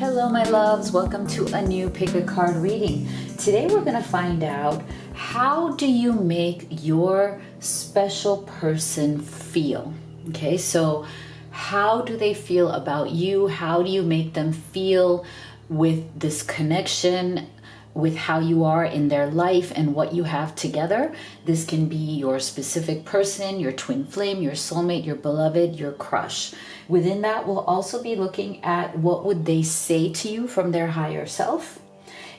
Hello my loves, welcome to a new pick a card reading. Today we're going to find out, how do you make your special person feel? Okay, so how do they feel about you? How do you make them feel with this connection, with how you are in their life and what you have together? This can be your specific person, your twin flame, your soulmate, your beloved, your crush. Within that, we'll also be looking at what would they say to you from their higher self.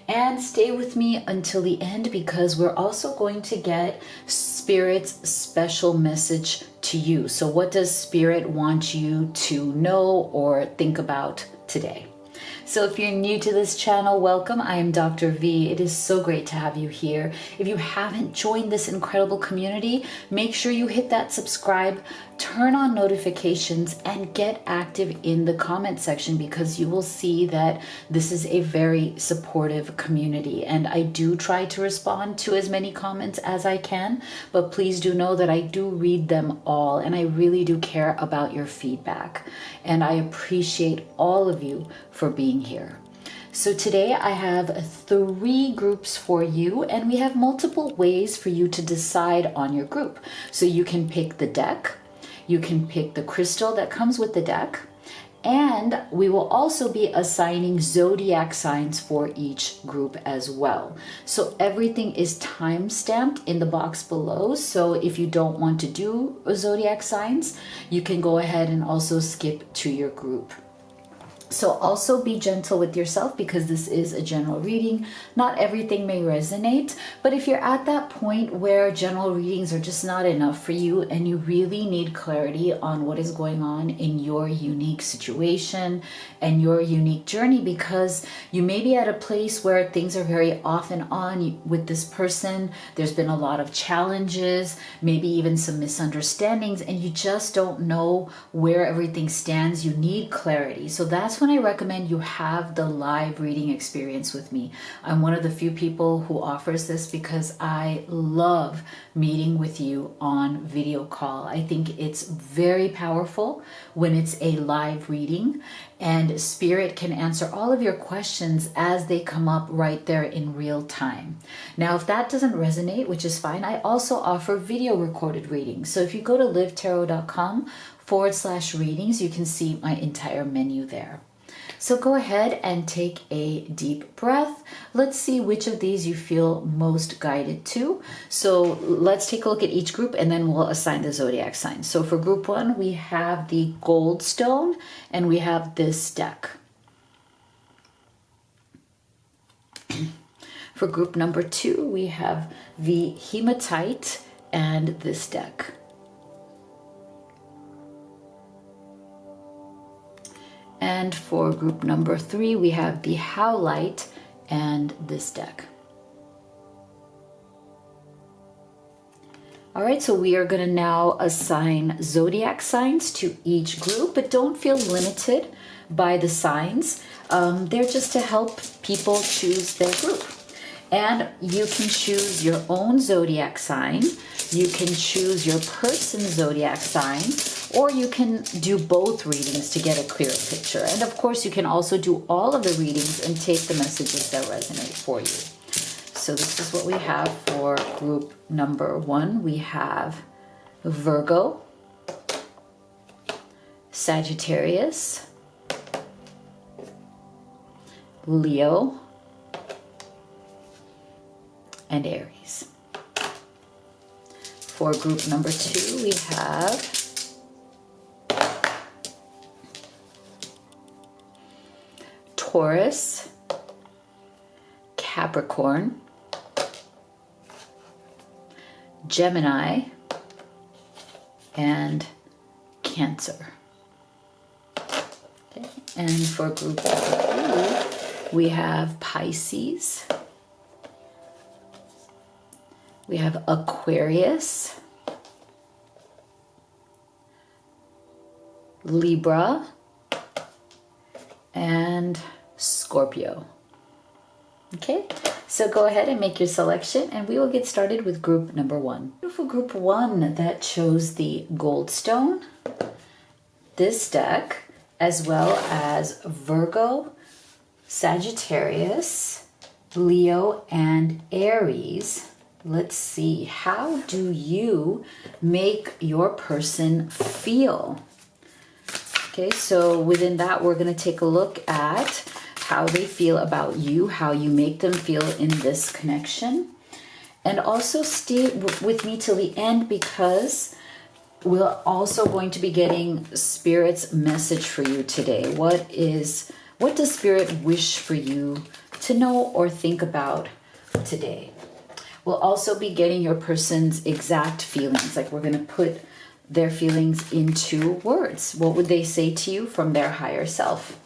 And stay with me until the end, because we're also going to get Spirit's special message to you. So what does Spirit want you to know or think about today? So if you're new to this channel, welcome. I am Dr. V. It is so great to have you here. If you haven't joined this incredible community, make sure you hit that subscribe, turn on notifications, and get active in the comment section, because you will see that this is a very supportive community. And I do try to respond to as many comments as I can, but please do know that I do read them all, and I really do care about your feedback. And I appreciate all of you for being here. So today I have 3 groups for you, and we have multiple ways for you to decide on your group. So you can pick the deck, you can pick the crystal that comes with the deck, and we will also be assigning zodiac signs for each group as well. So everything is time stamped in the box below. So if you don't want to do zodiac signs, you can go ahead and also skip to your group. So also be gentle with yourself, because this is a general reading. Not everything may resonate, but if you're at that point where general readings are just not enough for you and you really need clarity on what is going on in your unique situation and your unique journey, because you may be at a place where things are very off and on with this person, there's been a lot of challenges, maybe even some misunderstandings, and you just don't know where everything stands, you need clarity. So that's when I recommend you have the live reading experience with me. I'm one of the few people who offers this because I love meeting with you on video call. I think it's very powerful when it's a live reading, and Spirit can answer all of your questions as they come up right there in real time. Now, if that doesn't resonate, which is fine, I also offer video recorded readings. So if you go to livetarot.com/readings, you can see my entire menu there. So go ahead and take a deep breath. Let's see which of these you feel most guided to. So let's take a look at each group, and then we'll assign the zodiac signs. So for group 1, we have the gold stone, and we have this deck. For group number 2, we have the hematite and this deck. And for group number 3, we have the howlite and this deck. All right, so we are going to now assign zodiac signs to each group, but don't feel limited by the signs. They're just to help people choose their group. And you can choose your own zodiac sign, you can choose your person's zodiac sign, or you can do both readings to get a clearer picture. And of course, you can also do all of the readings and take the messages that resonate for you. So this is what we have for group number 1. We have Virgo, Sagittarius, Leo, and Aries. For group number 2, we have Taurus, Capricorn, Gemini, and Cancer. Okay. And for group number 3, we have Pisces, we have Aquarius, Libra, and Scorpio. Okay, so go ahead and make your selection, and we will get started with group number 1. Beautiful group 1 that chose the Goldstone, this deck, as well as Virgo, Sagittarius, Leo, and Aries. Let's see, how do you make your person feel? Okay, so within that, we're going to take a look at how they feel about you, how you make them feel in this connection. And also stay with me till the end, because we're also going to be getting Spirit's message for you today. What does Spirit wish for you to know or think about today? We'll also be getting your person's exact feelings. Like, we're going to put their feelings into words. What would they say to you from their higher self?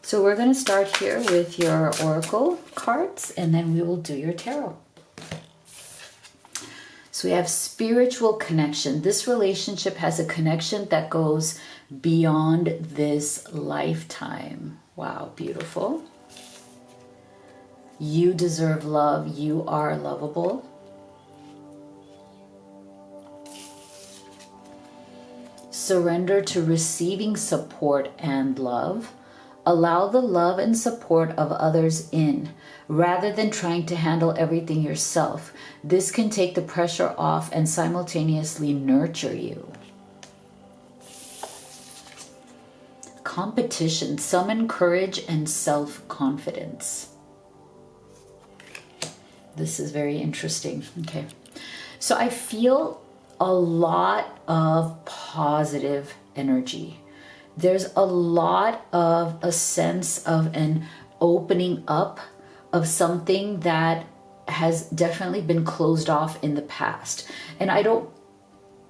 So we're going to start here with your oracle cards, and then we will do your tarot. So we have spiritual connection. This relationship has a connection that goes beyond this lifetime. Wow, beautiful. You deserve love. You are lovable. Surrender to receiving support and love. Allow the love and support of others in, rather than trying to handle everything yourself. This can take the pressure off and simultaneously nurture you. Competition. Summon courage and self-confidence. This is very interesting. Okay. So I feel a lot of positive energy. There's a lot of a sense of an opening up of something that has definitely been closed off in the past. And I don't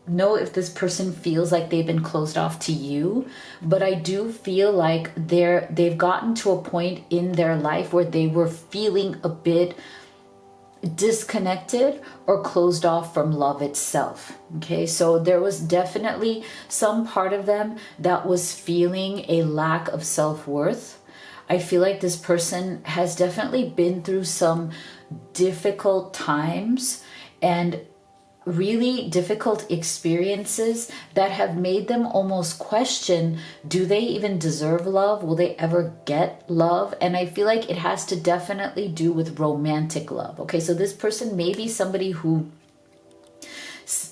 know if this person feels like they've been closed off to you, but I do feel like they've gotten to a point in their life where they were feeling a bit disconnected or closed off from love itself. Okay, so there was definitely some part of them that was feeling a lack of self-worth. I feel like this person has definitely been through some difficult times and really difficult experiences that have made them almost question, do they even deserve love? Will they ever get love? And I feel like it has to definitely do with romantic love. Okay, so this person may be somebody who,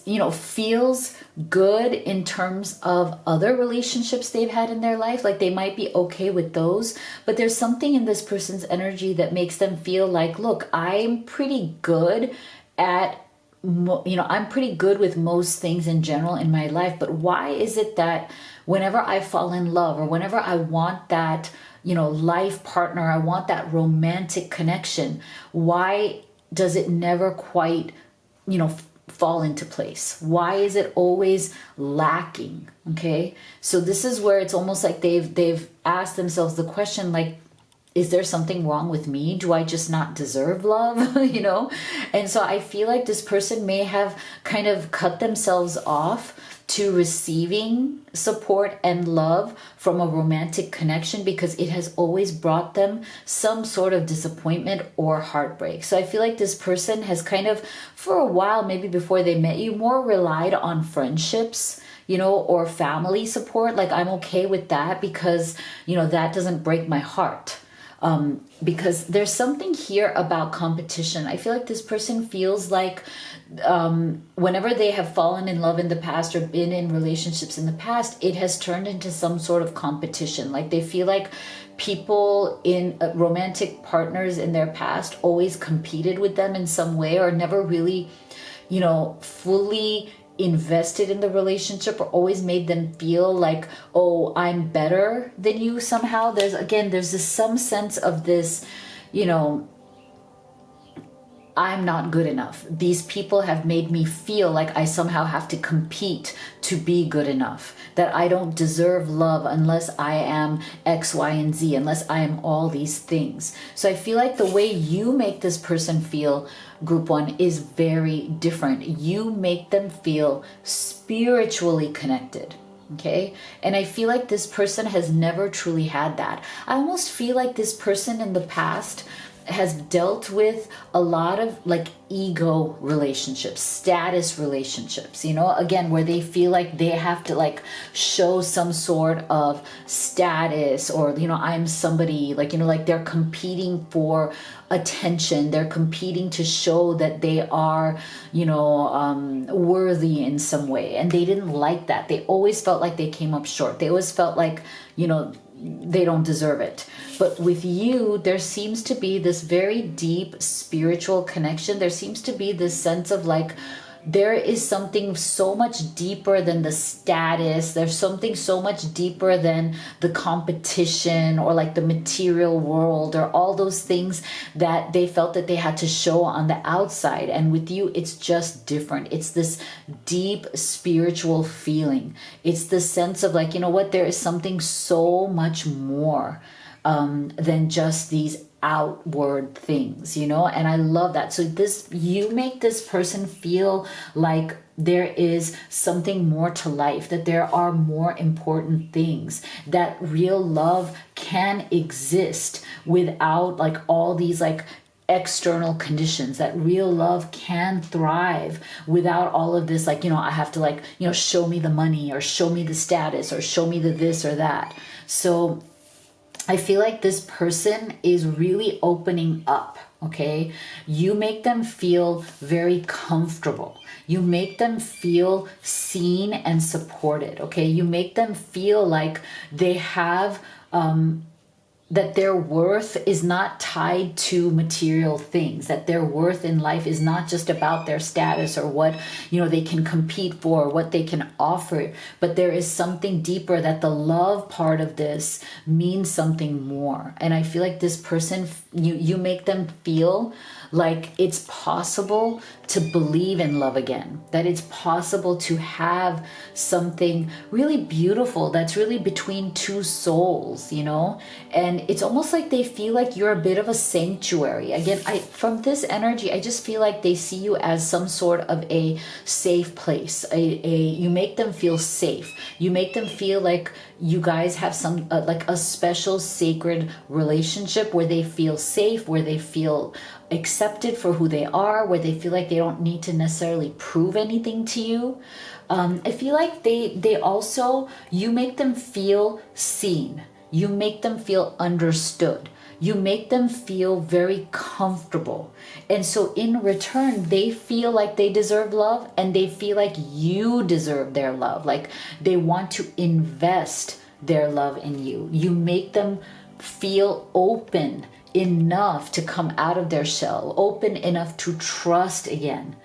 you know, feels good in terms of other relationships they've had in their life. Like, they might be okay with those, but there's something in this person's energy that makes them feel like, look, I'm pretty good at, you know, I'm pretty good with most things in general in my life, but why is it that whenever I fall in love or whenever I want that, you know, life partner, I want that romantic connection, why does it never quite, you know, fall into place? Why is it always lacking? Okay, so this is where it's almost like they've asked themselves the question, like, is there something wrong with me? Do I just not deserve love? You know? And so I feel like this person may have kind of cut themselves off to receiving support and love from a romantic connection because it has always brought them some sort of disappointment or heartbreak. So I feel like this person has kind of, for a while, maybe before they met you, more relied on friendships, you know, or family support. Like, I'm okay with that because, you know, that doesn't break my heart. Because there's something here about competition. I feel like this person feels like whenever they have fallen in love in the past or been in relationships in the past, it has turned into some sort of competition. Like, they feel like people in romantic partners in their past always competed with them in some way, or never really, you know, fully invested in the relationship, or always made them feel like, oh, I'm better than you somehow. There's this some sense of this, you know, I'm not good enough. These people have made me feel like I somehow have to compete to be good enough, that I don't deserve love unless I am X, Y, and Z, unless I am all these things. So I feel like the way you make this person feel, group one, is very different. You make them feel spiritually connected. Okay, and I feel like this person has never truly had that. I almost feel like this person in the past has dealt with a lot of like ego relationships, status relationships, you know, again, where they feel like they have to like show some sort of status, or, you know, I'm somebody, like, you know, like they're competing for attention. They're competing to show that they are, you know, worthy in some way. And they didn't like that. They always felt like they came up short. They always felt like, you know, they don't deserve it. But with you, there seems to be this very deep spiritual connection. There seems to be this sense of like, there is something so much deeper than the status. There's something so much deeper than the competition or like the material world or all those things that they felt that they had to show on the outside. And with you, it's just different. It's this deep spiritual feeling. It's the sense of like, you know what, there is something so much more than just these outward things, you know. And I love that. So this, you make this person feel like there is something more to life, that there are more important things, that real love can exist without like all these like external conditions, that real love can thrive without all of this, like, you know, I have to like, you know, show me the money or show me the status or show me the this or that. So I feel like this person is really opening up, okay? You make them feel very comfortable. You make them feel seen and supported, okay? You make them feel like they have, that their worth is not tied to material things, that their worth in life is not just about their status or what, you know, they can compete for, what they can offer, but there is something deeper, that the love part of this means something more. And I feel like this person, you make them feel like it's possible to believe in love again, that it's possible to have something really beautiful that's really between two souls, you know. And it's almost like they feel like you're a bit of a sanctuary. Again, from this energy, I just feel like they see you as some sort of a safe place. You make them feel safe. You make them feel like you guys have some like a special sacred relationship where they feel safe, where they feel accepted for who they are, where they feel like they don't need to necessarily prove anything to you. I feel like they also, you make them feel seen. You make them feel understood. You make them feel very comfortable. And so in return, they feel like they deserve love, and they feel like you deserve their love. Like they want to invest their love in you. You make them feel open enough to come out of their shell, open enough to trust again.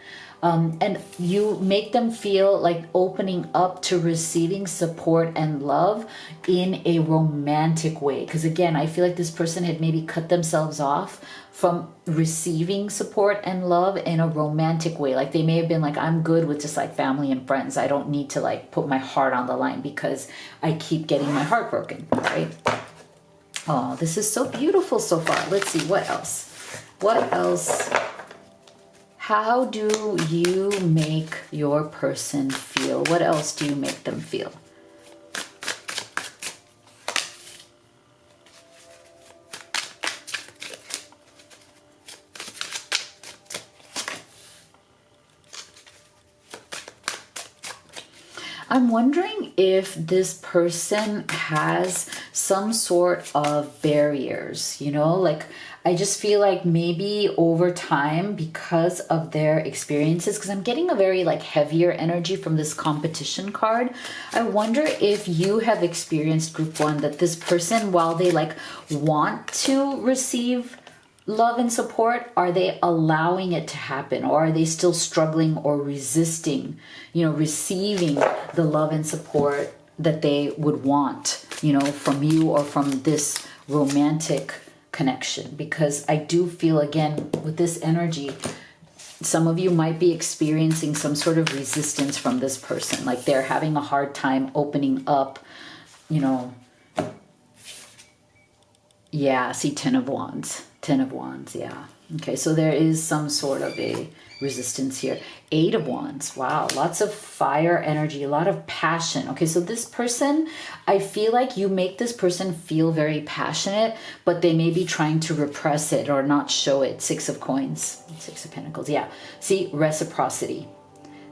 And you make them feel like opening up to receiving support and love in a romantic way. Because again, I feel like this person had maybe cut themselves off from receiving support and love in a romantic way. Like they may have been like, I'm good with just like family and friends. I don't need to like put my heart on the line because I keep getting my heart broken, right? Oh, this is so beautiful so far. Let's see, what else? What else? How do you make your person feel? What else do you make them feel? I'm wondering if this person has some sort of barriers, you know, like I just feel like maybe over time, because of their experiences, because I'm getting a very like heavier energy from this competition card. I wonder if you have experienced group one, that this person, while they like want to receive love and support, are they allowing it to happen, or are they still struggling or resisting, you know, receiving the love and support that they would want, you know, from you or from this romantic connection? Because I do feel, again, with this energy, some of you might be experiencing some sort of resistance from this person, like they're having a hard time opening up, you know. Yeah, see, Ten of Wands, yeah. Okay, so there is some sort of a resistance here. Eight of Wands. Wow, lots of fire energy, a lot of passion. Okay, so this person, I feel like you make this person feel very passionate, but they may be trying to repress it or not show it. Six of Coins, Six of Pentacles. Yeah, see, reciprocity.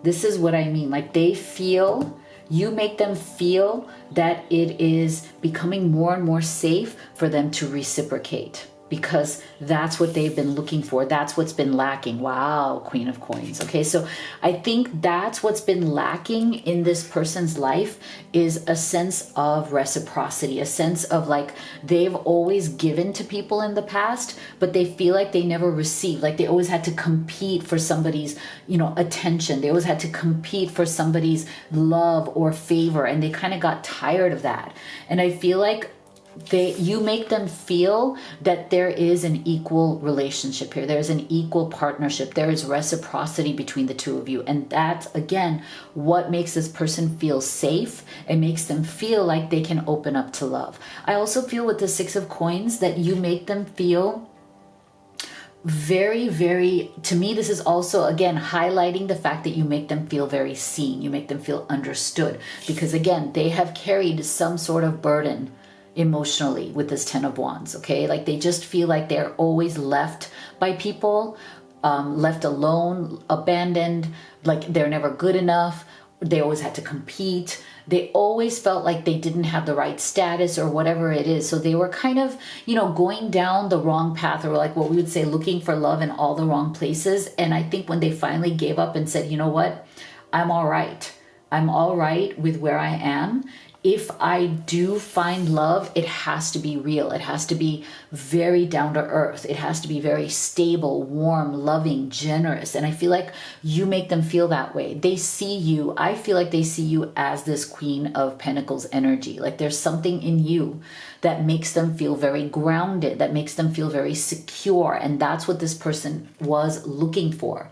This is what I mean. Like they feel, you make them feel that it is becoming more and more safe for them to reciprocate, because that's what they've been looking for. That's what's been lacking. Wow, Queen of Coins. Okay, so I think that's what's been lacking in this person's life, is a sense of reciprocity, a sense of like they've always given to people in the past, but they feel like they never received. Like they always had to compete for somebody's, attention. They always had to compete for somebody's love or favor, and they kind of got tired of that. And I feel like you make them feel that there is an equal relationship here. There's an equal partnership. There is reciprocity between the two of you. And that's, again, what makes this person feel safe. It makes them feel like they can open up to love. I also feel with the Six of Coins that you make them feel very, very, to me, this is also, again, highlighting the fact that you make them feel very seen. You make them feel understood. Because, again, they have carried some sort of burden emotionally with this Ten of Wands, okay? Like they just feel like they're always left by people, left alone, abandoned, like they're never good enough. They always had to compete. They always felt like they didn't have the right status or whatever it is. So they were kind of, going down the wrong path, or like what we would say, looking for love in all the wrong places. And I think when they finally gave up and said, you know what, I'm all right. I'm all right with where I am. If I do find love, it has to be real. It has to be very down to earth. It has to be very stable, warm, loving, generous. And I feel like you make them feel that way. They see you. I feel like they see you as this Queen of Pentacles energy. Like there's something in you that makes them feel very grounded, that makes them feel very secure. And that's what this person was looking for.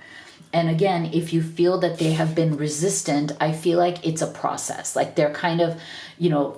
And again, if you feel that they have been resistant, I feel like it's a process. Like they're kind of,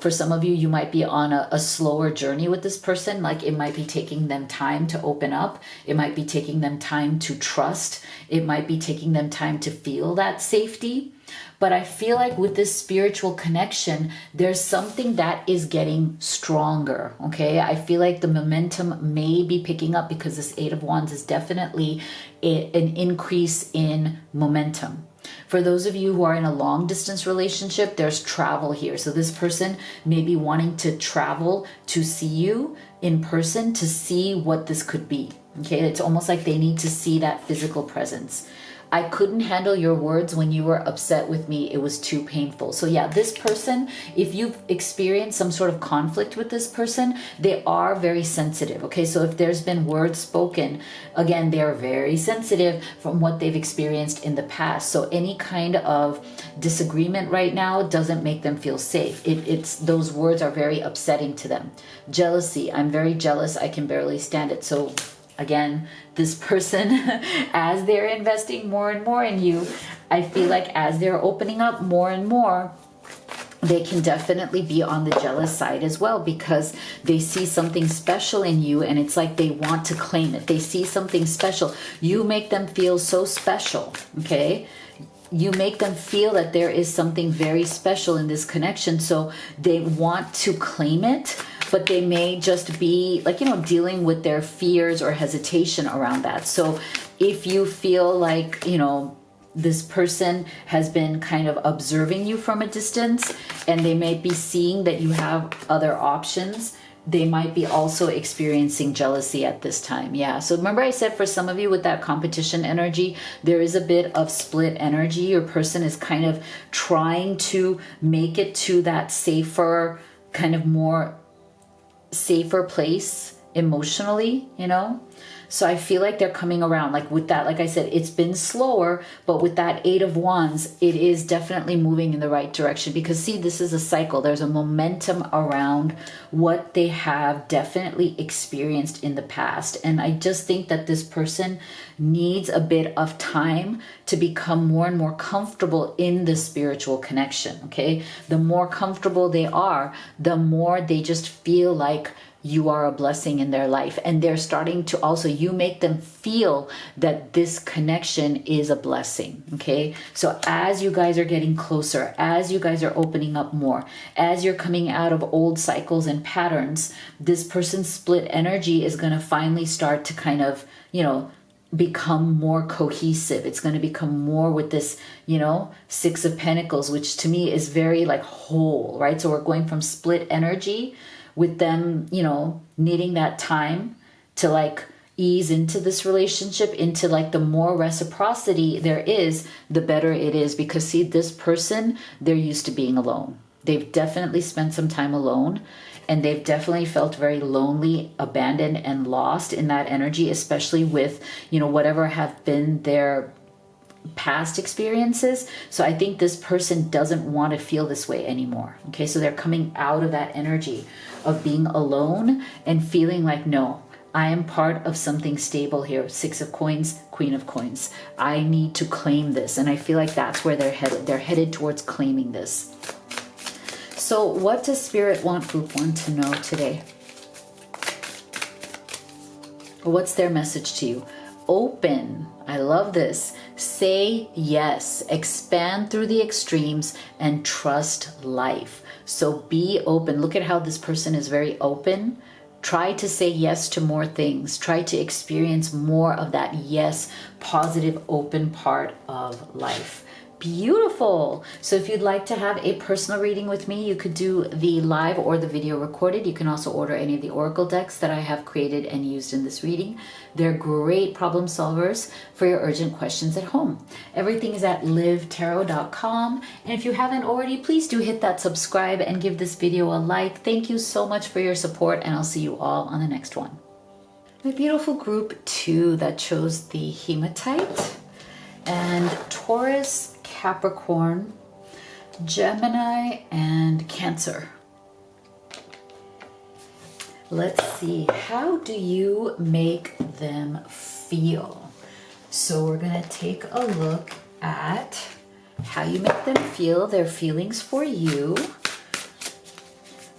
for some of you, you might be on a slower journey with this person. Like it might be taking them time to open up. It might be taking them time to trust. It might be taking them time to feel that safety. But I feel like with this spiritual connection, there's something that is getting stronger, okay? I feel like the momentum may be picking up, because this Eight of Wands is definitely an increase in momentum. For those of you who are in a long distance relationship, there's travel here. So this person may be wanting to travel to see you in person, to see what this could be, okay? It's almost like they need to see that physical presence. I couldn't handle your words when you were upset with me. It was too painful. So yeah, this person, if you've experienced some sort of conflict with this person, they are very sensitive. Okay, so if there's been words spoken, again, they are very sensitive from what they've experienced in the past. So any kind of disagreement right now doesn't make them feel safe. It's those words are very upsetting to them. Jealousy. I'm very jealous. I can barely stand it. So again, this person, as they're investing more and more in you, I feel like as they're opening up more and more, they can definitely be on the jealous side as well, because they see something special in you and it's like they want to claim it. They see something special. You make them feel so special, okay? You make them feel that there is something very special in this connection, so they want to claim it, but they may just be like, dealing with their fears or hesitation around that. So if you feel like, this person has been kind of observing you from a distance, and they may be seeing that you have other options, they might be also experiencing jealousy at this time. Yeah. So remember I said for some of you with that competition energy, there is a bit of split energy. Your person is kind of trying to make it to that safer, kind of more safer place emotionally, So I feel like they're coming around. Like with that, like I said, it's been slower, but with that Eight of Wands, it is definitely moving in the right direction, because see, this is a cycle. There's a momentum around what they have definitely experienced in the past. And I just think that this person needs a bit of time to become more and more comfortable in the spiritual connection, okay? The more comfortable they are, the more they just feel like you are a blessing in their life, and they're starting to also, you make them feel that this connection is a blessing. Okay, so as you guys are getting closer, as you guys are opening up more, as you're coming out of old cycles and patterns, this person's split energy is going to finally start to kind of, you know, become more cohesive. It's going to become more with this, you know, Six of Pentacles, which to me is very like whole, right? So we're going from split energy with them, you know, needing that time to like ease into this relationship, into like the more reciprocity there is, the better it is. Because see, this person, they're used to being alone. They've definitely spent some time alone, and they've definitely felt very lonely, abandoned, and lost in that energy, especially with, you know, whatever have been their past experiences. So I think this person doesn't want to feel this way anymore. Okay, so they're coming out of that energy of being alone and feeling like, no, I am part of something stable here. Six of Coins, Queen of Coins. I need to claim this. And I feel like that's where they're headed. They're headed towards claiming this. So what does Spirit want Group 1 to know today? What's their message to you? Open. I love this. Say yes. Expand through the extremes and trust life. So be open. Look at how this person is very open. Try to say yes to more things. Try to experience more of that yes, positive, open part of life. Beautiful. So if you'd like to have a personal reading with me, you could do the live or the video recorded. You can also order any of the oracle decks that I have created and used in this reading. They're great problem solvers for your urgent questions at home. Everything is at livetarot.com. And if you haven't already, please do hit that subscribe and give this video a like. Thank you so much for your support, and I'll see you all on the next one. My beautiful Group 2 that chose the Hematite, and Taurus, Capricorn, Gemini, and Cancer. Let's see, how do you make them feel? So we're going to take a look at how you make them feel, their feelings for you.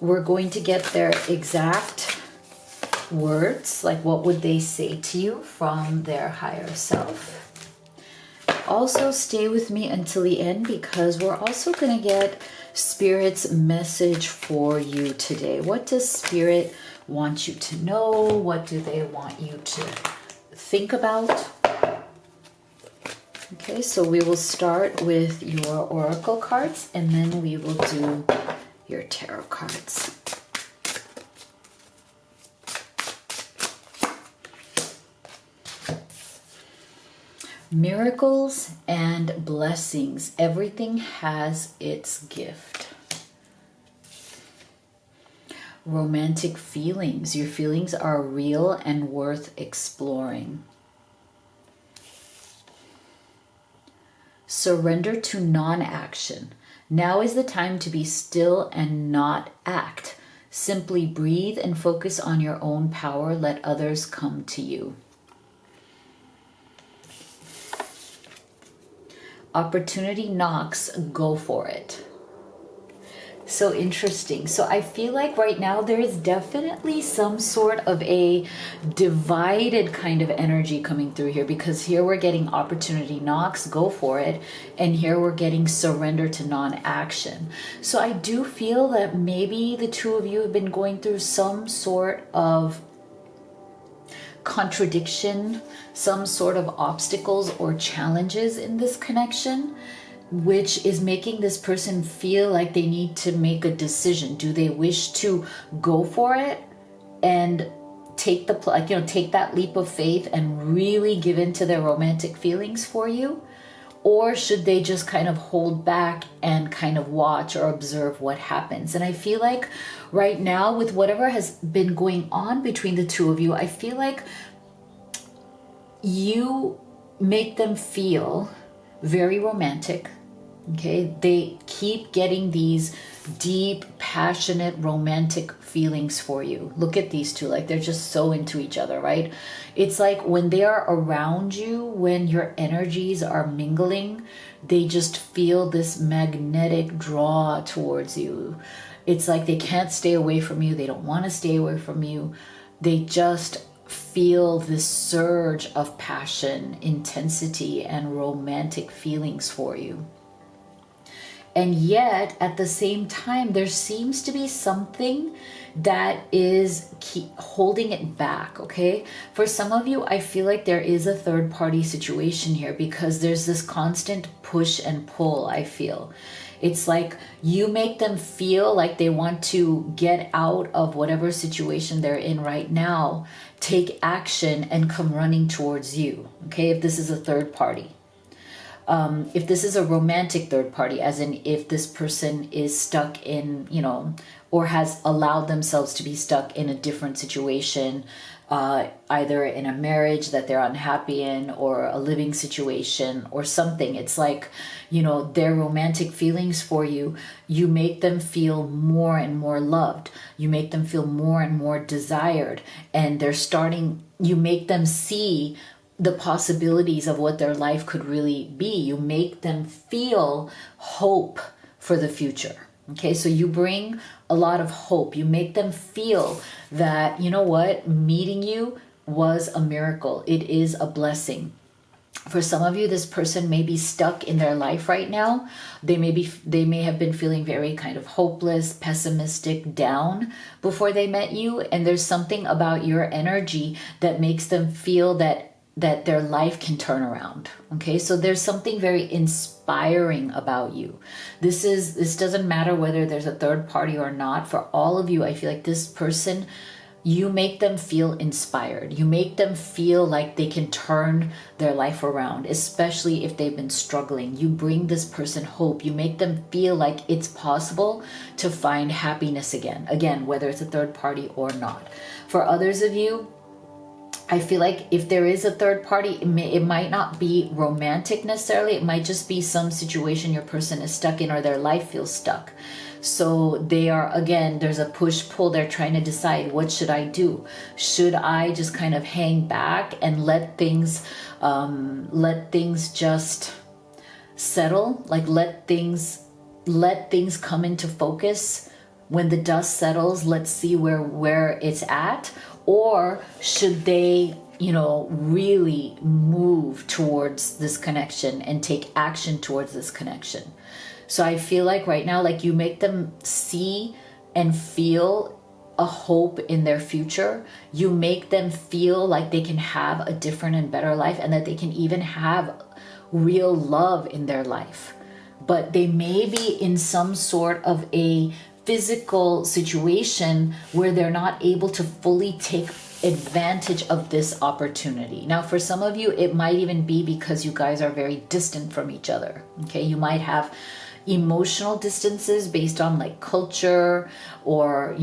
We're going to get their exact words, like what would they say to you from their higher self. Also stay with me until the end, because we're also going to get Spirit's message for you today. What does Spirit want you to know? What do they want you to think about? Okay, so we will start with your oracle cards, and then we will do your tarot cards. Miracles and blessings. Everything has its gift. Romantic feelings. Your feelings are real and worth exploring. Surrender to non-action. Now is the time to be still and not act. Simply breathe and focus on your own power. Let others come to you. Opportunity knocks, go for it. So interesting. So I feel like right now there is definitely some sort of a divided kind of energy coming through here, because here we're getting opportunity knocks, go for it, and here we're getting surrender to non-action. So I do feel that maybe the two of you have been going through some sort of contradiction, some sort of obstacles or challenges in this connection, which is making this person feel like they need to make a decision. Do they wish to go for it and take the take that leap of faith and really give into their romantic feelings for you? Or should they just kind of hold back and kind of watch or observe what happens? And I feel like right now, with whatever has been going on between the two of you, I feel like you make them feel very romantic. Okay, they keep getting these deep, passionate, romantic feelings for you. Look at these two, like they're just so into each other, right? It's like when they are around you, when your energies are mingling, they just feel this magnetic draw towards you. It's like they can't stay away from you. They don't want to stay away from you. They just feel this surge of passion, intensity, and romantic feelings for you. And yet, at the same time, there seems to be something that is holding it back, okay? For some of you, I feel like there is a third party situation here because there's this constant push and pull, I feel. It's like you make them feel like they want to get out of whatever situation they're in right now, take action, and come running towards you, okay? If this is a third party. If this is a romantic third party, as in if this person is stuck in, or has allowed themselves to be stuck in a different situation, either in a marriage that they're unhappy in or a living situation or something. It's like, their romantic feelings for you, you make them feel more and more loved. You make them feel more and more desired. And you make them see the possibilities of what their life could really be. You make them feel hope for the future. Okay, so you bring a lot of hope. You make them feel that, meeting you was a miracle. It is a blessing. For some of you, this person may be stuck in their life right now. They may have been feeling very kind of hopeless, pessimistic, down before they met you. And there's something about your energy that makes them feel that their life can turn around. Okay, so there's something very inspiring about you. This doesn't matter whether there's a third party or not. For all of you, I feel like this person, you make them feel inspired. You make them feel like they can turn their life around, especially if they've been struggling. You bring this person hope. You make them feel like it's possible to find happiness again, whether it's a third party or not. For others of you, I feel like if there is a third party, it might not be romantic necessarily. It might just be some situation your person is stuck in or their life feels stuck. So there's a push-pull. They're trying to decide, what should I do? Should I just kind of hang back and let things just settle? Like let things come into focus. When the dust settles, let's see where it's at. Or should they, really move towards this connection and take action towards this connection? So I feel like right now, like you make them see and feel a hope in their future. You make them feel like they can have a different and better life and that they can even have real love in their life. But they may be in some sort of a physical situation where they're not able to fully take advantage of this opportunity. Now, for some of you, it might even be because you guys are very distant from each other. Okay, you might have emotional distances based on like culture or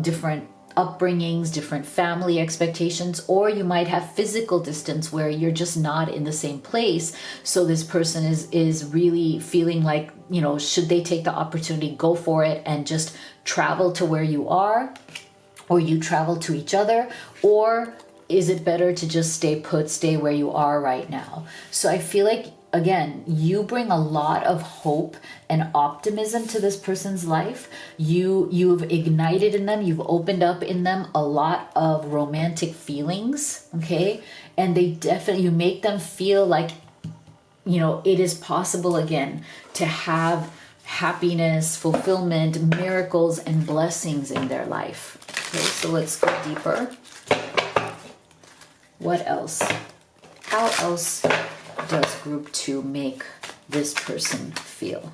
different upbringings, different family expectations, or you might have physical distance where you're just not in the same place. So this person is really feeling like, should they take the opportunity, go for it and just travel to where you are, or you travel to each other, or is it better to just stay put, stay where you are right now? So I feel like, again, you bring a lot of hope and optimism to this person's life. You've ignited in them, you've opened up in them a lot of romantic feelings, okay? And you make them feel like, it is possible again to have happiness, fulfillment, miracles, and blessings in their life. Okay, so let's go deeper. What else? How else does group 2 make this person feel?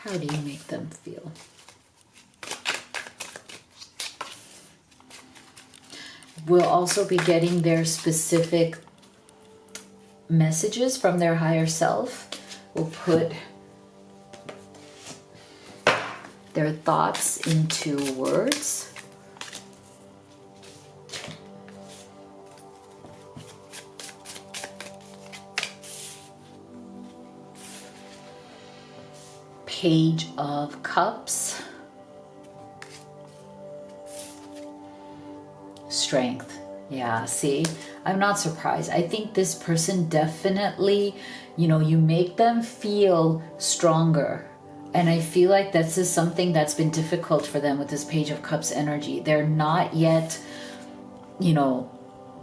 How do you make them feel? We'll also be getting their specific messages from their higher self. We'll put their thoughts into words. Page of Cups. strength. Yeah, see, I'm not surprised. I think this person definitely, you know, you make them feel stronger. And I feel like this is something that's been difficult for them with this Page of Cups energy. They're not yet, you know,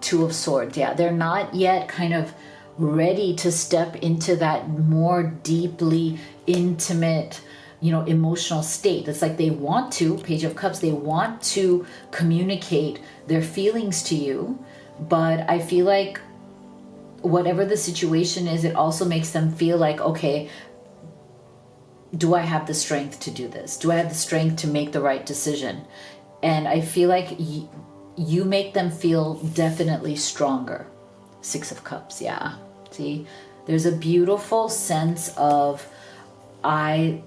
Two of Swords. Yeah, they're not yet kind of ready to step into that more deeply intimate, you know, emotional state. It's like they want to, Page of Cups, they want to communicate their feelings to you, but I feel like whatever the situation is, it also makes them feel like, okay, do I have the strength to do this? Do I have the strength to make the right decision? And I feel like you make them feel definitely stronger. Six of Cups, yeah. See, there's a beautiful sense of, I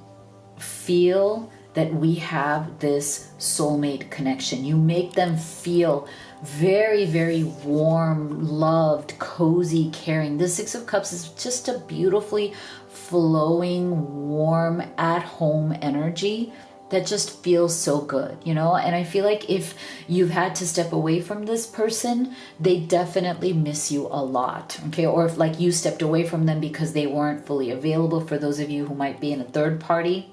feel that we have this soulmate connection. You make them feel very, very warm, loved, cozy, caring. This Six of Cups is just a beautifully flowing, warm, at-home energy that just feels so good, you know? And I feel like if you've had to step away from this person, they definitely miss you a lot, okay? Or if like you stepped away from them because they weren't fully available, for those of you who might be in a third party,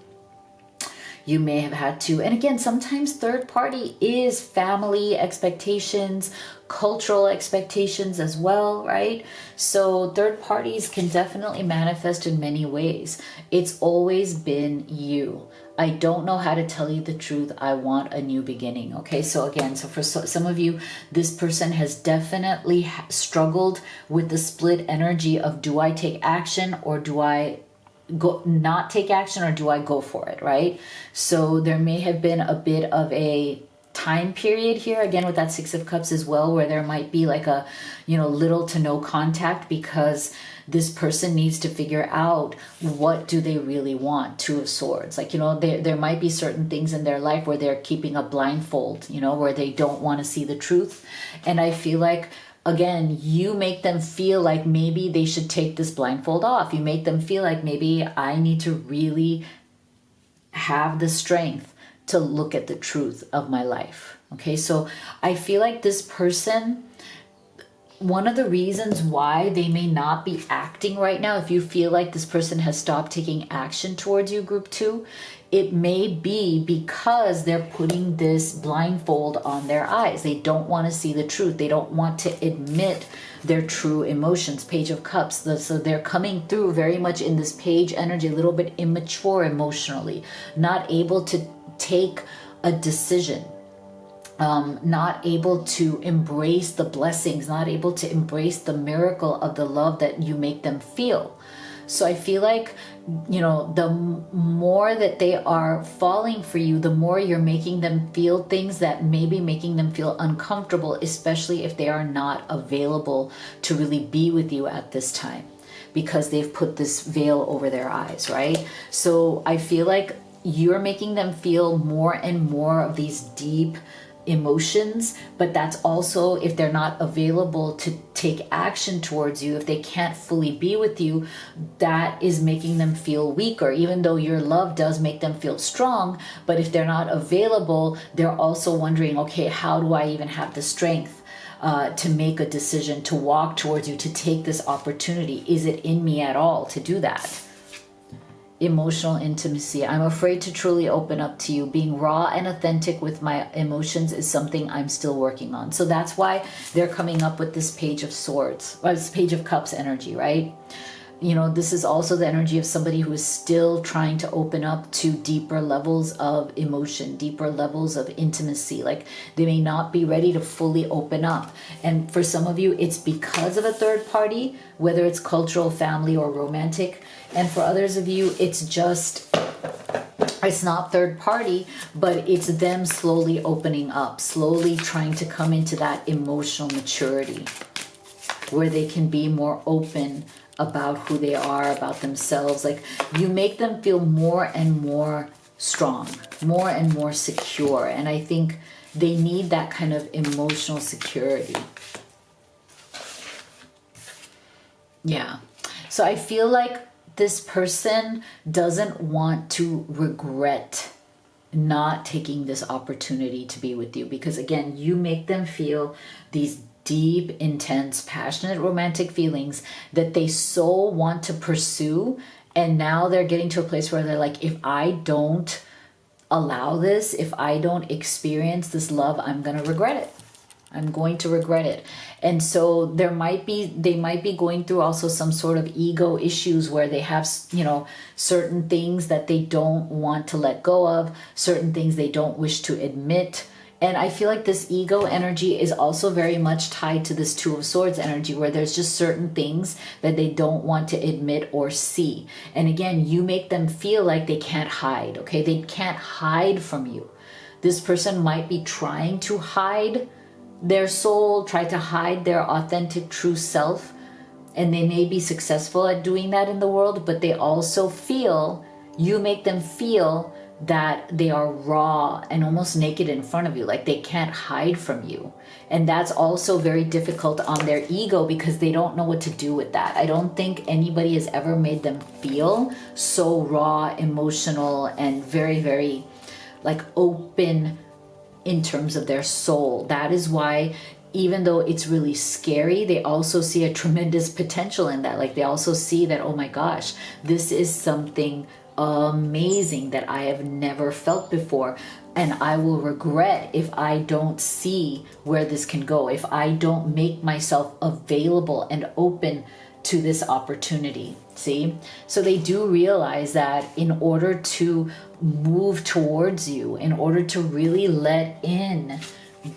you may have had to. And again, sometimes third party is family expectations, cultural expectations as well, right? So third parties can definitely manifest in many ways. It's always been you. I don't know how to tell you the truth. I want a new beginning. Okay, so again, so for some of you, this person has definitely struggled with the split energy of, do I take action or do I not take action, or do I go for it, right? So there may have been a bit of a time period here, again with that Six of Cups as well, where there might be like a, you know, little to no contact, because this person needs to figure out, what do they really want? Two of Swords. Like, you know, there might be certain things in their life where they're keeping a blindfold, you know, where they don't want to see the truth. And I feel like, again, you make them feel like maybe they should take this blindfold off. You make them feel like maybe I need to really have the strength to look at the truth of my life. Okay, so I feel like this person, one of the reasons why they may not be acting right now, if you feel like this person has stopped taking action towards you, group 2, it may be because they're putting this blindfold on their eyes. They don't want to see the truth. They don't want to admit their true emotions. Page of Cups. So they're coming through very much in this page energy, a little bit immature emotionally, not able to take a decision. Not able to embrace the blessings, not able to embrace the miracle of the love that you make them feel. So I feel like, you know, the more that they are falling for you, the more you're making them feel things that may be making them feel uncomfortable, especially if they are not available to really be with you at this time, because they've put this veil over their eyes, right? So I feel like you're making them feel more and more of these deep emotions, but that's also if they're not available to take action towards you, if they can't fully be with you, that is making them feel weaker, even though your love does make them feel strong. But if they're not available, they're also wondering, okay, how do I even have the strength to make a decision, to walk towards you, to take this opportunity? Is it in me at all to do that? Emotional intimacy. I'm afraid to truly open up to you. Being raw and authentic with my emotions is something I'm still working on. So that's why they're coming up with this Page of Swords, or this Page of Cups energy, right? You know, this is also the energy of somebody who is still trying to open up to deeper levels of emotion, deeper levels of intimacy. Like they may not be ready to fully open up. And for some of you, it's because of a third party, whether it's cultural, family, or romantic. And for others of you, it's just, it's not third party, but it's them slowly opening up, slowly trying to come into that emotional maturity where they can be more open about who they are, about themselves. Like you make them feel more and more strong, more and more secure. And I think they need that kind of emotional security. Yeah. So I feel like this person doesn't want to regret not taking this opportunity to be with you, because again, you make them feel these deep, intense, passionate, romantic feelings that they so want to pursue. And now they're getting to a place where they're like, if I don't allow this, if I don't experience this love, I'm going to regret it. I'm going to regret it. And so they might be going through also some sort of ego issues where they have, certain things that they don't want to let go of, certain things they don't wish to admit. And I feel like this ego energy is also very much tied to this Two of Swords energy, where there's just certain things that they don't want to admit or see. And again, you make them feel like they can't hide, okay? They can't hide from you. This person might be trying to hide their soul, try to hide their authentic true self, and they may be successful at doing that in the world, but they also feel, you make them feel that they are raw and almost naked in front of you, like they can't hide from you. And that's also very difficult on their ego because they don't know what to do with that. I don't think anybody has ever made them feel so raw, emotional, and very, very like open in terms of their soul. That is why, even though it's really scary, they also see a tremendous potential in that. Like they also see that, oh my gosh, this is something amazing that I have never felt before. And I will regret if I don't see where this can go, if I don't make myself available and open to this opportunity. See? So they do realize that in order to move towards you, in order to really let in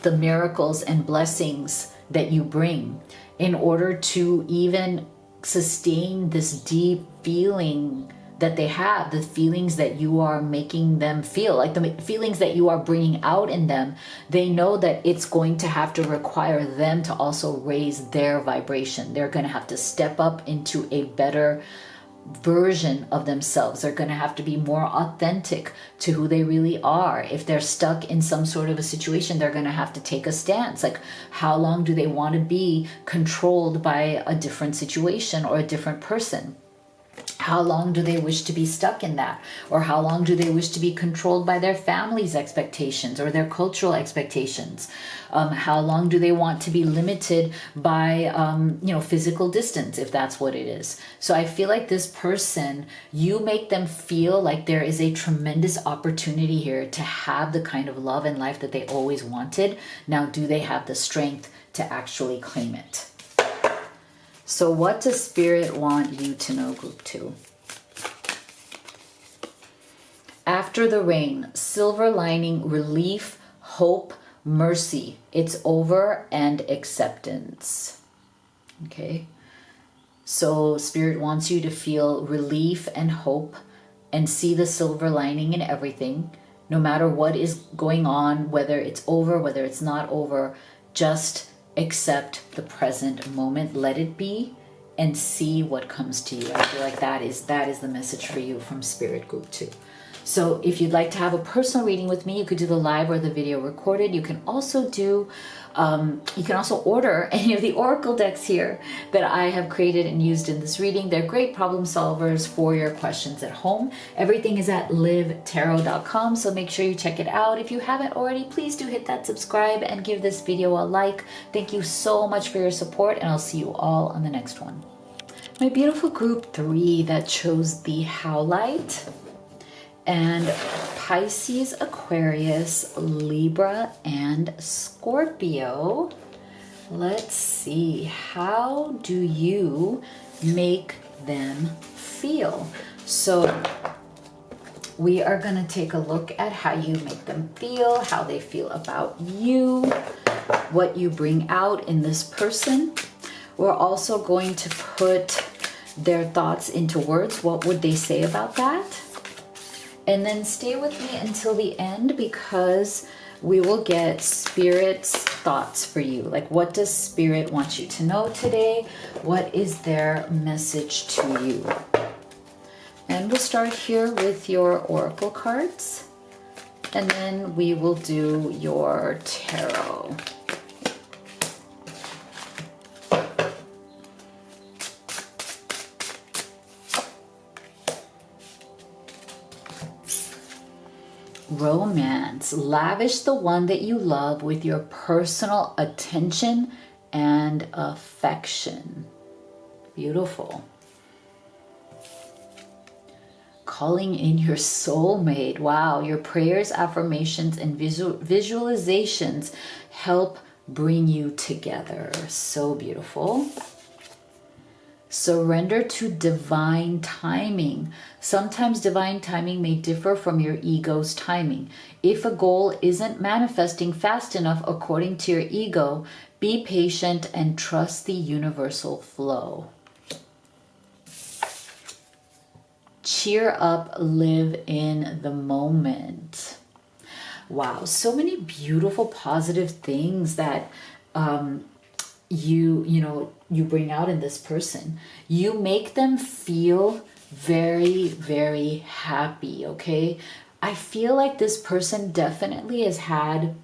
the miracles and blessings that you bring, in order to even sustain this deep feeling that they have, the feelings that you are making them feel, like the feelings that you are bringing out in them, they know that it's going to have to require them to also raise their vibration. They're going to have to step up into a better version of themselves. They're going to have to be more authentic to who they really are. If they're stuck in some sort of a situation, they're going to have to take a stance. Like, how long do they want to be controlled by a different situation or a different person? How long do they wish to be stuck in that? Or how long do they wish to be controlled by their family's expectations or their cultural expectations? How long do they want to be limited by, physical distance, if that's what it is? So I feel like this person, you make them feel like there is a tremendous opportunity here to have the kind of love and life that they always wanted. Now, do they have the strength to actually claim it? So what does Spirit want you to know, Group 2? After the rain, silver lining, relief, hope, mercy. It's over, and acceptance. Okay? So Spirit wants you to feel relief and hope and see the silver lining in everything. No matter what is going on, whether it's over, whether it's not over, just accept the present moment, let it be, and see what comes to you. I feel like that is the message for you from Spirit, Group 2. So if you'd like to have a personal reading with me, you could do the live or the video recorded. You can also order any of the oracle decks here that I have created and used in this reading. They're great problem solvers for your questions at home. Everything is at livetarot.com, so make sure you check it out. If you haven't already, please do hit that subscribe and give this video a like. Thank you so much for your support, and I'll see you all on the next one. My beautiful Group 3 that chose the Howlite, and Pisces, Aquarius, Libra, and Scorpio. Let's see, how do you make them feel? So we are going to take a look at how you make them feel, how they feel about you, what you bring out in this person. We're also going to put their thoughts into words. What would they say about that? And then stay with me until the end, because we will get Spirit's thoughts for you. Like, what does Spirit want you to know today? What is their message to you? And we'll start here with your oracle cards, and then we will do your tarot. Romance. Lavish the one that you love with your personal attention and affection. Beautiful. Calling in your soulmate. Wow, your prayers, affirmations, and visualizations help bring you together. So beautiful. Surrender to divine timing. Sometimes divine timing may differ from your ego's timing. If a goal isn't manifesting fast enough according to your ego, be patient and trust the universal flow. Cheer up, live in the moment. Wow, so many beautiful positive things that you bring out in this person. You make them feel very, very happy, okay? I feel like this person definitely has had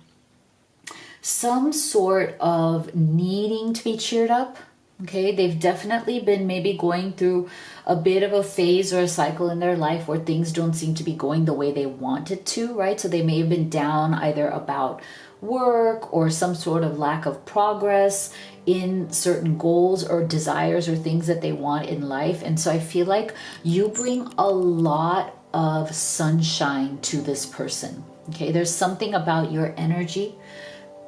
some sort of needing to be cheered up. Okay, they've definitely been maybe going through a bit of a phase or a cycle in their life where things don't seem to be going the way they want it to, right? So they may have been down either about work or some sort of lack of progress in certain goals or desires or things that they want in life. And so I feel like you bring a lot of sunshine to this person. Okay, there's something about your energy,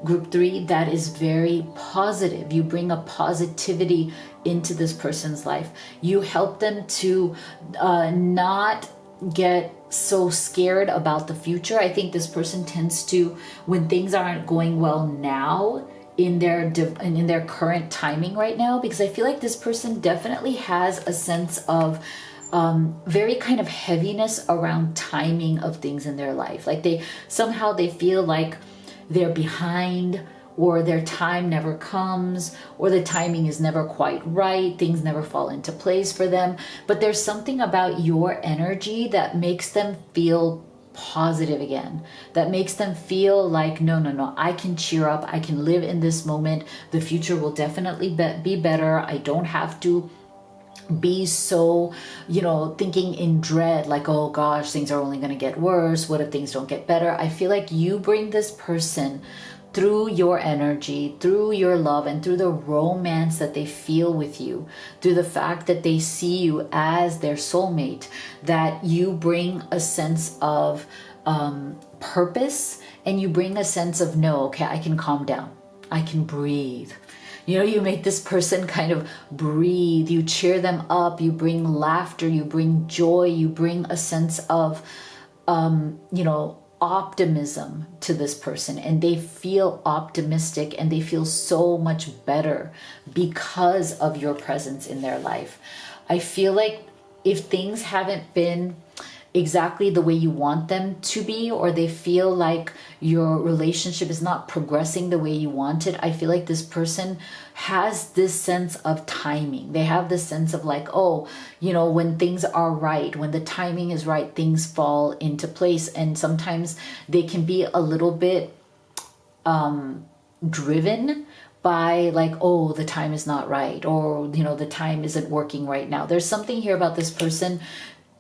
Group 3, that is very positive. You bring a positivity into this person's life. You help them to not get so scared about the future. I think this person tends to, when things aren't going well now in their current timing right now, because I feel like this person definitely has a sense of very kind of heaviness around timing of things in their life. Like they feel like they're behind, or their time never comes, or the timing is never quite right. Things never fall into place for them. But there's something about your energy that makes them feel positive again, that makes them feel like, no, I can cheer up. I can live in this moment. The future will definitely be better. I don't have to be so, thinking in dread, like, oh gosh, things are only going to get worse. What if things don't get better? I feel like you bring this person through your energy, through your love, and through the romance that they feel with you, through the fact that they see you as their soulmate, that you bring a sense of purpose, and you bring a sense of, no, okay, I can calm down. I can breathe. You make this person kind of breathe. You cheer them up. You bring laughter. You bring joy. You bring a sense of, optimism to this person. And they feel optimistic and they feel so much better because of your presence in their life. I feel like if things haven't been exactly the way you want them to be, or they feel like your relationship is not progressing the way you want it, I feel like this person has this sense of timing. They have this sense of like, oh, when things are right, when the timing is right, things fall into place. And sometimes they can be a little bit driven by like, oh, the time is not right, or the time isn't working right now. There's something here about this person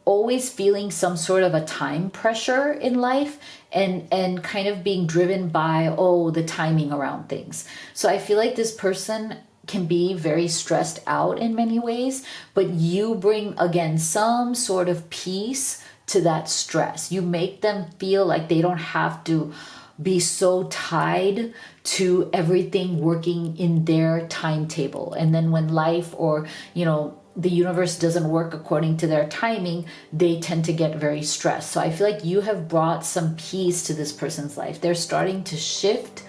always feeling some sort of a time pressure in life, and kind of being driven by, oh, the timing around things. So I feel like this person can be very stressed out in many ways, but you bring, again, some sort of peace to that stress. You make them feel like they don't have to be so tied to everything working in their timetable. And then when life or, the universe doesn't work according to their timing, they tend to get very stressed. So I feel like you have brought some peace to this person's life. They're starting to shift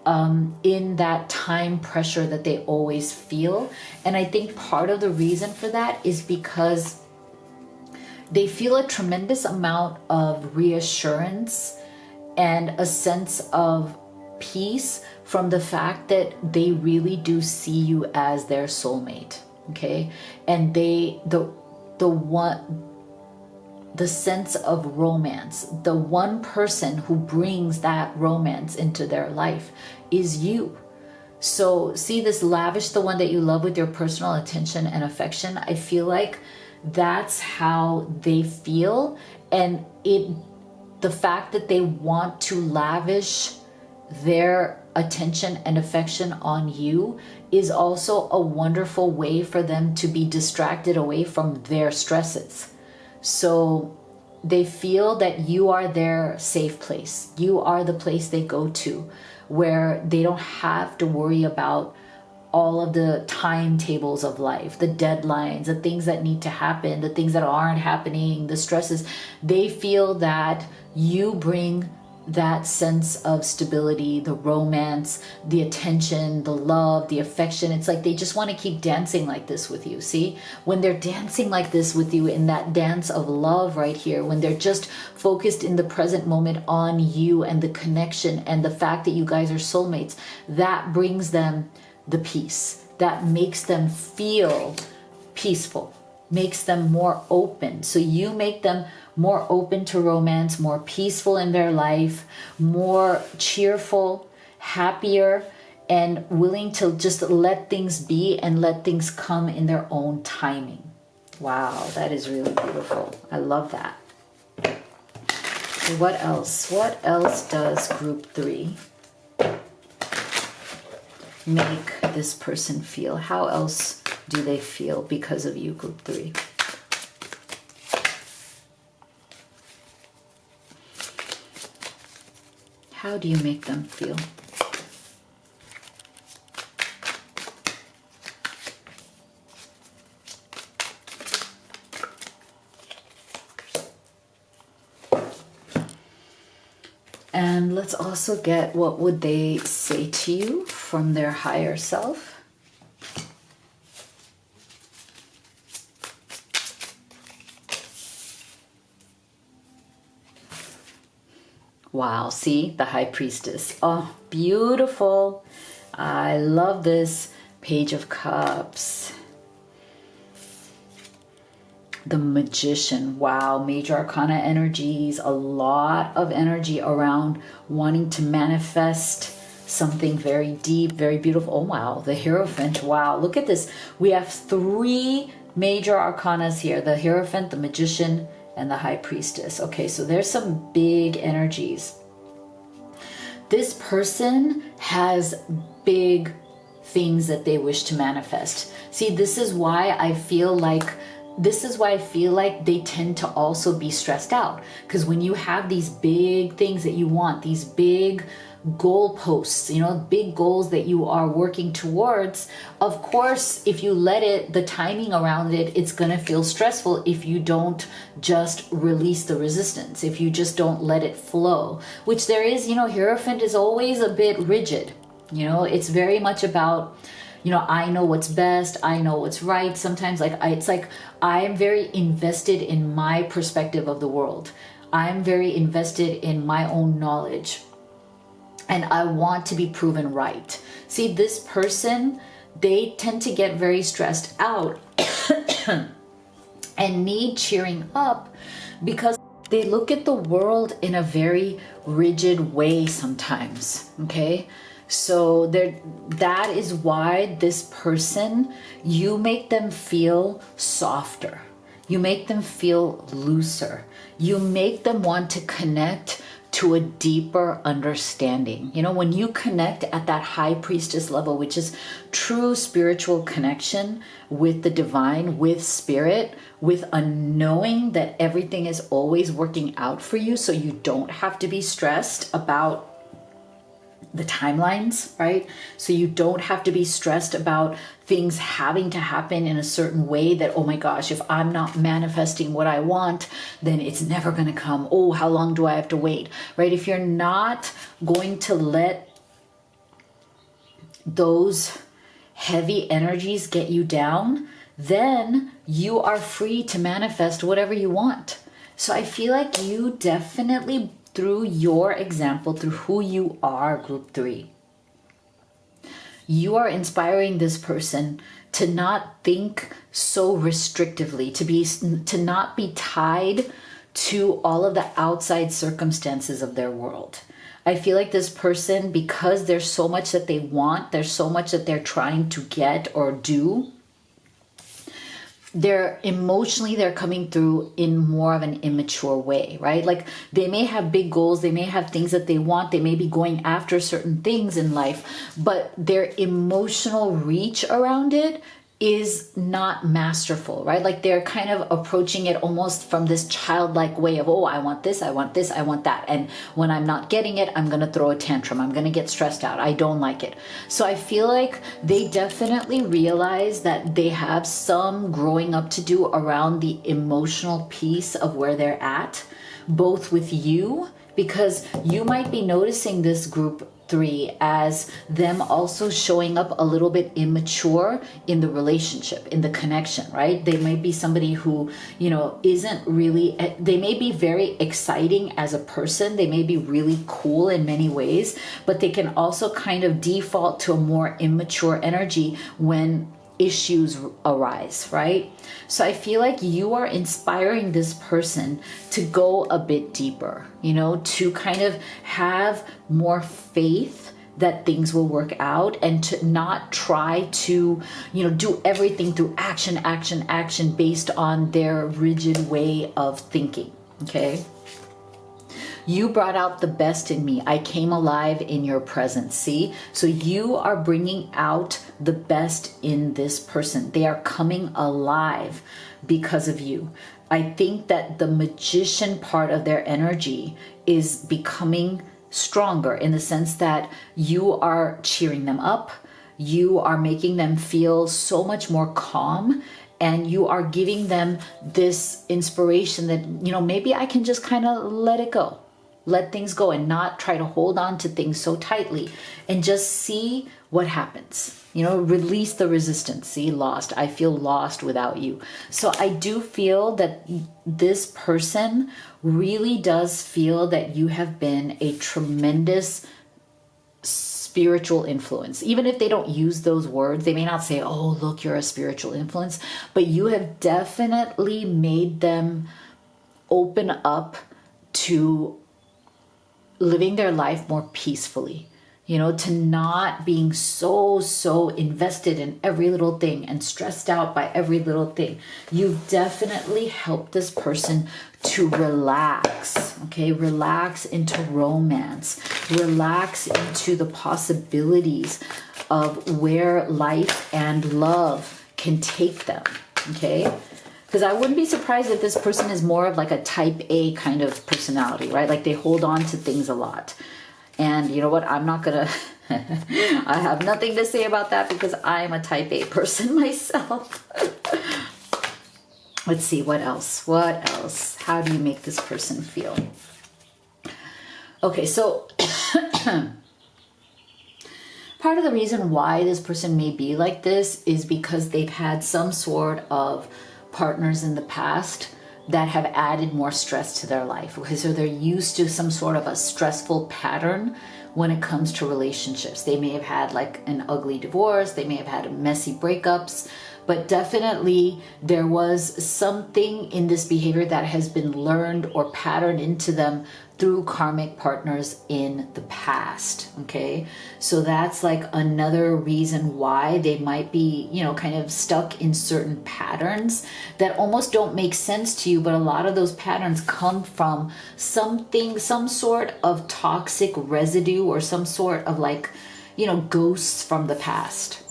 in that time pressure that they always feel. And I think part of the reason for that is because they feel a tremendous amount of reassurance and a sense of peace from the fact that they really do see you as their soulmate. Okay, and the sense of romance, the one person who brings that romance into their life is you. So see, this lavish the one that you love with your personal attention and affection. I feel like that's how they feel, and it the fact that they want to lavish their attention and affection on you is also a wonderful way for them to be distracted away from their stresses. So they feel that you are their safe place. You are the place they go to where they don't have to worry about all of the timetables of life, the deadlines, the things that need to happen, the things that aren't happening, the stresses. They feel that you bring that sense of stability, the romance, the attention, the love, the affection. It's like they just want to keep dancing like this with you. See, when they're dancing like this with you in that dance of love right here, when they're just focused in the present moment on you and the connection and the fact that you guys are soulmates, that brings them the peace. That makes them feel peaceful, makes them more open. So you make them more open to romance, more peaceful in their life, more cheerful, happier, and willing to just let things be and let things come in their own timing. Wow, that is really beautiful. I love that. So what else? What else does group 3 make this person feel? How else do they feel because of you, group 3? How do you make them feel? And let's also get what would they say to you from their higher self. Wow, see, the High Priestess. Oh, beautiful. I love this Page of Cups. The Magician. Wow, major arcana energies. A lot of energy around wanting to manifest something very deep, very beautiful. Oh, wow, the Hierophant. Wow, look at this. We have 3 major arcanas here. The Hierophant, the Magician, and the High Priestess. Okay, so there's some big energies. This person has big things that they wish to manifest. See, this is why I feel like they tend to also be stressed out. Because when you have these big things that you want, these big goalposts, you know, big goals that you are working towards, of course, if you let it, the timing around it, it's going to feel stressful if you don't just release the resistance, if you just don't let it flow, which there is, you know, Hierophant is always a bit rigid. You know, it's very much about, you know, I know what's best, I know what's right. Sometimes it's like I am very invested in my perspective of the world. I'm very invested in my own knowledge. And I want to be proven right. See, this person, they tend to get very stressed out and need cheering up because they look at the world in a very rigid way sometimes, okay? So that is why this person, you make them feel softer. You make them feel looser. You make them want to connect to a deeper understanding. You know, when you connect at that High Priestess level, which is true spiritual connection with the divine, with spirit, with a knowing that everything is always working out for you, so you don't have to be stressed about the timelines, right? So you don't have to be stressed about things having to happen in a certain way that, oh my gosh, if I'm not manifesting what I want, then it's never going to come. Oh, how long do I have to wait, right? If you're not going to let those heavy energies get you down, then you are free to manifest whatever you want. So I feel like you definitely, through your example, through who you are, group 3, you are inspiring this person to not think so restrictively, to not be tied to all of the outside circumstances of their world. I feel like this person, because there's so much that they want, there's so much that they're trying to get or do, they're coming through in more of an immature way, right? Like they may have big goals, they may have things that they want, they may be going after certain things in life, but their emotional reach around it is not masterful, right? Like they're kind of approaching it almost from this childlike way of, oh, I want this, I want this, I want that. And when I'm not getting it, I'm going to throw a tantrum. I'm going to get stressed out. I don't like it. So I feel like they definitely realize that they have some growing up to do around the emotional piece of where they're at, both with you, because you might be noticing this group 3 as them also showing up a little bit immature in the relationship, in the connection, right? They might be somebody who, isn't really, they may be very exciting as a person. They may be really cool in many ways, but they can also kind of default to a more immature energy when issues arise, right? So I feel like you are inspiring this person to go a bit deeper, to kind of have more faith that things will work out, and to not try to, do everything through action based on their rigid way of thinking. Okay. You brought out the best in me. I came alive in your presence. See? So you are bringing out the best in this person. They are coming alive because of you. I think that the magician part of their energy is becoming stronger in the sense that you are cheering them up. You are making them feel so much more calm. And you are giving them this inspiration that, maybe I can just kind of let it go. Let things go and not try to hold on to things so tightly and just see what happens. Release the resistance. See, lost. I feel lost without you. So I do feel that this person really does feel that you have been a tremendous spiritual influence. Even if they don't use those words, they may not say, oh, look, you're a spiritual influence, but you have definitely made them open up to living their life more peacefully, to not being so invested in every little thing and stressed out by every little thing. You've definitely helped this person to relax, okay? Relax into romance, relax into the possibilities of where life and love can take them, okay? Because I wouldn't be surprised if this person is more of like a type A kind of personality, right? Like they hold on to things a lot. And you know what? I'm not going to, I have nothing to say about that because I'm a type A person myself. Let's see, what else? What else? How do you make this person feel? Okay, so part of the reason why this person may be like this is because they've had some sort of partners in the past that have added more stress to their life. Okay, so they're used to some sort of a stressful pattern when it comes to relationships. They may have had like an ugly divorce, they may have had messy breakups, but definitely there was something in this behavior that has been learned or patterned into them through karmic partners in the past, okay? So that's like another reason why they might be, kind of stuck in certain patterns that almost don't make sense to you, but a lot of those patterns come from something, some sort of toxic residue or some sort of like, ghosts from the past.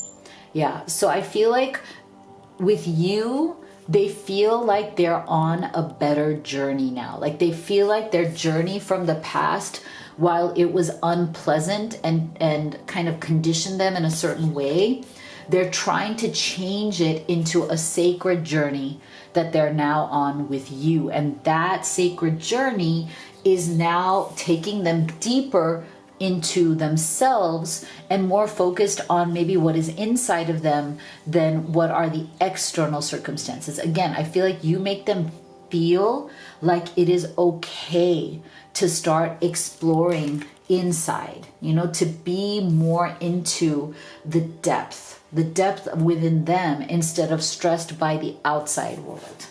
Yeah, so I feel like with you, they feel like they're on a better journey now. Like they feel like their journey from the past, while it was unpleasant and kind of conditioned them in a certain way, they're trying to change it into a sacred journey that they're now on with you. And that sacred journey is now taking them deeper into themselves and more focused on maybe what is inside of them than what are the external circumstances. Again, I feel like you make them feel like it is okay to start exploring inside, to be more into the depth within them instead of stressed by the outside world.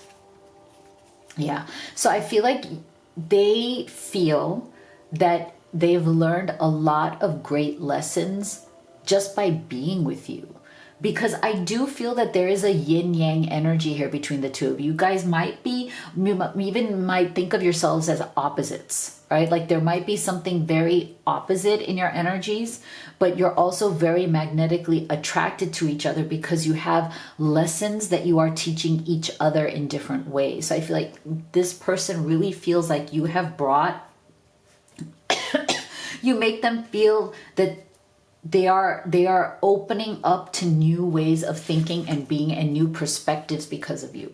Yeah. So I feel like they feel that they've learned a lot of great lessons just by being with you. because I do feel that there is a yin yang energy here between the two of you. You guys might be, you even might think of yourselves as opposites, right? Like there might be something very opposite in your energies, but you're also very magnetically attracted to each other because you have lessons that you are teaching each other in different ways. So I feel like this person really feels like you have brought, you make them feel that they are opening up to new ways of thinking and being and new perspectives because of you.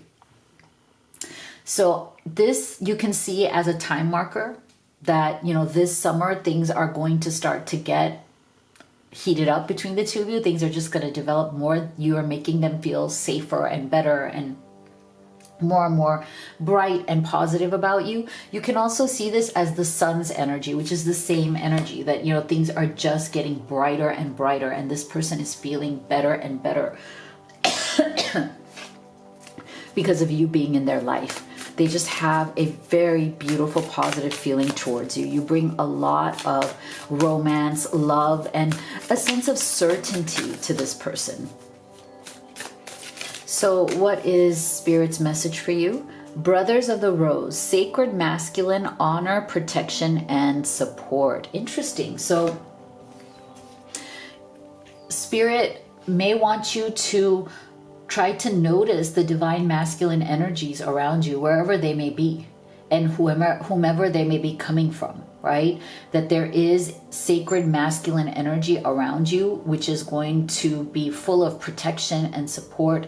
So this you can see as a time marker that, you know, this summer things are going to start to get heated up between the two of you. Things are just going to develop more. You are making them feel safer and better and more bright and positive about you. You can also see this as the sun's energy, which is the same energy that, you know, things are just getting brighter and brighter, and this person is feeling better and better because of you being in their life. They just have a very beautiful, positive feeling towards you. You bring a lot of romance, love, and a sense of certainty to this person. So what is Spirit's message for you? Brothers of the Rose, sacred masculine, honor, protection, and support. Interesting. So Spirit may want you to try to notice the divine masculine energies around you, wherever they may be, and whomever they may be coming from, right? That there is sacred masculine energy around you, which is going to be full of protection and support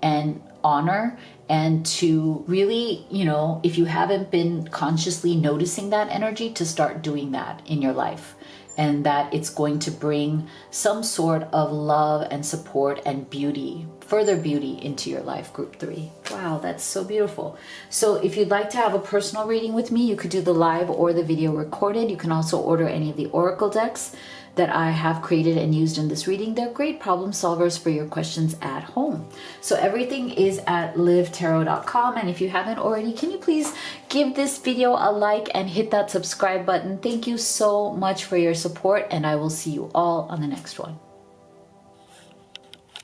and honor, and to really, you know, if you haven't been consciously noticing that energy, to start doing that in your life, and that it's going to bring some sort of love and support and beauty, further beauty into your life. Group 3. Wow, that's so beautiful. So if you'd like to have a personal reading with me, you could do the live or the video recorded. You can also order any of the oracle decks that I have created and used in this reading. They're great problem solvers for your questions at home. So everything is at livetarot.com. And if you haven't already, can you please give this video a like and hit that subscribe button? Thank you so much for your support, and I will see you all on the next one.